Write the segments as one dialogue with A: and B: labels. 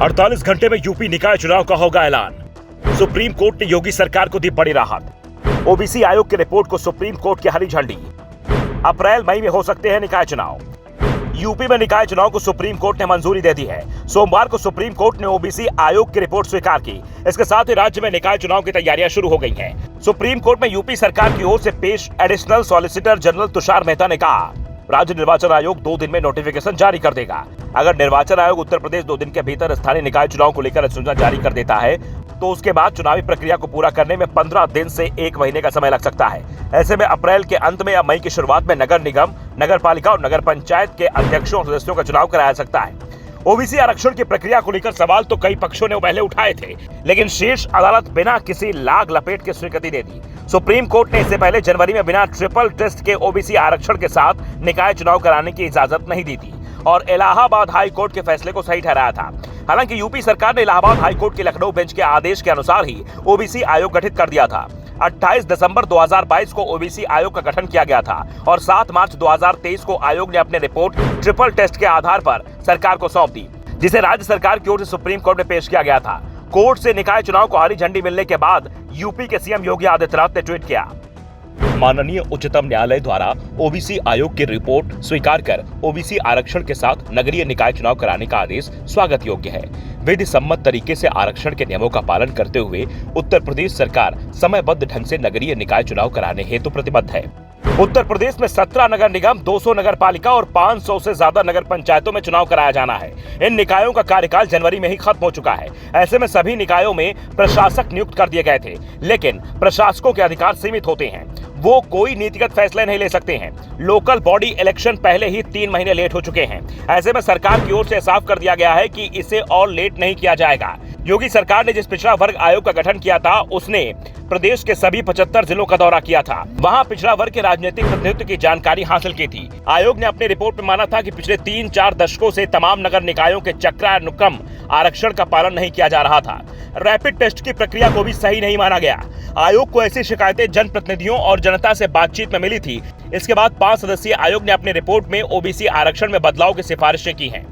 A: 48 घंटे में यूपी निकाय चुनाव का होगा ऐलान। सुप्रीम कोर्ट ने योगी सरकार को दी बड़ी राहत। ओबीसी आयोग की रिपोर्ट को सुप्रीम कोर्ट की हरी झंडी। अप्रैल मई में हो सकते हैं निकाय चुनाव। यूपी में निकाय चुनाव को सुप्रीम कोर्ट ने मंजूरी दे दी है। सोमवार को सुप्रीम कोर्ट ने ओबीसी आयोग की रिपोर्ट स्वीकार की। इसके साथ ही राज्य में निकाय चुनाव की तैयारियां शुरू हो गई हैं। सुप्रीम कोर्ट में यूपी सरकार की ओर से पेश additional solicitor general Tushar Mehta ने कहा, राज्य निर्वाचन आयोग 2 दिन में नोटिफिकेशन जारी कर देगा। अगर निर्वाचन आयोग उत्तर प्रदेश 2 दिन के भीतर स्थानीय निकाय चुनाव को लेकर अधिसूचना जारी कर देता है तो उसके बाद चुनावी प्रक्रिया को पूरा करने में 15 दिन से 1 महीने का समय लग सकता है। ऐसे में अप्रैल के अंत में या मई की शुरुआत में नगर निगम, नगर पालिका और नगर पंचायत के अध्यक्षों और सदस्यों का चुनाव कराया सकता है। ओबीसी आरक्षण की प्रक्रिया को लेकर सवाल तो कई पक्षों ने पहले उठाए थे, लेकिन शीर्ष अदालत बिना किसी लाग लपेट के स्वीकृति दे दी। सुप्रीम कोर्ट ने इससे पहले जनवरी में बिना ट्रिपल टेस्ट के ओबीसी आरक्षण के साथ निकाय चुनाव कराने की इजाजत नहीं दी थी और इलाहाबाद हाई कोर्ट के फैसले को सही ठहराया था। हालांकि यूपी सरकार ने इलाहाबाद हाई कोर्ट के लखनऊ बेंच के आदेश के अनुसार ही ओबीसी आयोग गठित कर दिया था। 28 दिसंबर 2022 को ओबीसी आयोग का गठन किया गया था और 7 मार्च 2023 को आयोग ने अपने रिपोर्ट ट्रिपल टेस्ट के आधार पर सरकार को सौंप दी, जिसे राज्य सरकार की ओर से सुप्रीम कोर्ट में पेश किया गया था। कोर्ट से निकाय चुनाव को हरी झंडी मिलने के बाद यूपी के सीएम योगी आदित्यनाथ ने ट्वीट किया, माननीय उच्चतम न्यायालय द्वारा ओबीसी आयोग की रिपोर्ट स्वीकार कर ओबीसी आरक्षण के साथ नगरीय निकाय चुनाव कराने का आदेश स्वागत योग्य है। विधि सम्मत तरीके से आरक्षण के नियमों का पालन करते हुए उत्तर प्रदेश सरकार समयबद्ध ढंग से नगरीय निकाय चुनाव कराने हेतु प्रतिबद्ध है। उत्तर प्रदेश में 17 नगर निगम, 200 नगर पालिका और 500 से ज्यादा नगर पंचायतों में चुनाव कराया जाना है। इन निकायों का कार्यकाल जनवरी में ही खत्म हो चुका है। ऐसे में सभी निकायों में प्रशासक नियुक्त कर दिए गए थे, लेकिन प्रशासकों के अधिकार सीमित होते हैं। वो कोई नीतिगत फैसले नहीं ले सकते हैं। लोकल बॉडी इलेक्शन पहले ही 3 महीने लेट हो चुके हैं। ऐसे में सरकार की ओर से साफ कर दिया गया है कि इसे और लेट नहीं किया जाएगा। योगी सरकार ने जिस पिछड़ा वर्ग आयोग का गठन किया था, उसने प्रदेश के सभी 75 जिलों का दौरा किया था। वहां पिछड़ा वर्ग के राजनीतिक प्रतिनिधित्व की जानकारी हासिल की थी। आयोग ने अपने रिपोर्ट में माना था कि पिछले 3-4 दशकों से तमाम नगर निकायों के चक्रानुक्रम आरक्षण का पालन नहीं किया जा रहा था। रैपिड टेस्ट की प्रक्रिया को भी सही नहीं माना गया। आयोग को ऐसी शिकायतें जनप्रतिनिधियों और जनता से बातचीत में मिली थी। इसके बाद 5 सदस्यीय आयोग ने अपने रिपोर्ट में ओबीसी आरक्षण में बदलाव की सिफारिशें की हैं।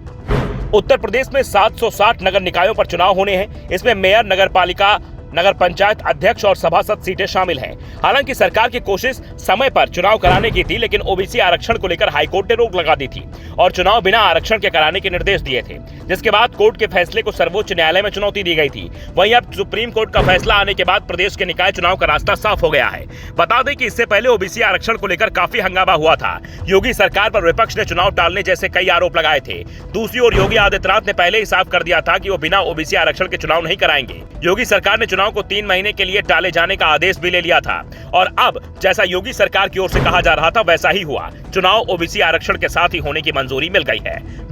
A: उत्तर प्रदेश में 760 नगर निकायों पर चुनाव होने हैं। इसमें मेयर, नगर पालिका, नगर पंचायत अध्यक्ष और सभासद सीटें शामिल हैं। हालांकि सरकार की कोशिश समय पर चुनाव कराने की थी, लेकिन ओबीसी आरक्षण को लेकर हाईकोर्ट ने रोक लगा दी थी और चुनाव बिना आरक्षण के कराने के निर्देश दिए थे, जिसके बाद कोर्ट के फैसले को सर्वोच्च न्यायालय में चुनौती दी गई थी। वहीं अब सुप्रीम कोर्ट का फैसला आने के बाद प्रदेश के निकाय चुनाव का रास्ता साफ हो गया है। बता दें कि इससे पहले ओबीसी आरक्षण को लेकर काफी हंगामा हुआ था। योगी सरकार पर विपक्ष ने चुनाव टालने जैसे कई आरोप लगाए थे। दूसरी ओर योगी आदित्यनाथ ने पहले ही साफ कर दिया था कि वो बिना ओबीसी आरक्षण के चुनाव नहीं कराएंगे। योगी सरकार ने चुनाव को 3 महीने के लिए टाले जाने का आदेश भी ले लिया था और अब जैसा योगी सरकार की ओर से कहा जा रहा था वैसा ही हुआ। चुनाव ओबीसी आरक्षण के साथ ही होने की मंजूरी मिल गई है।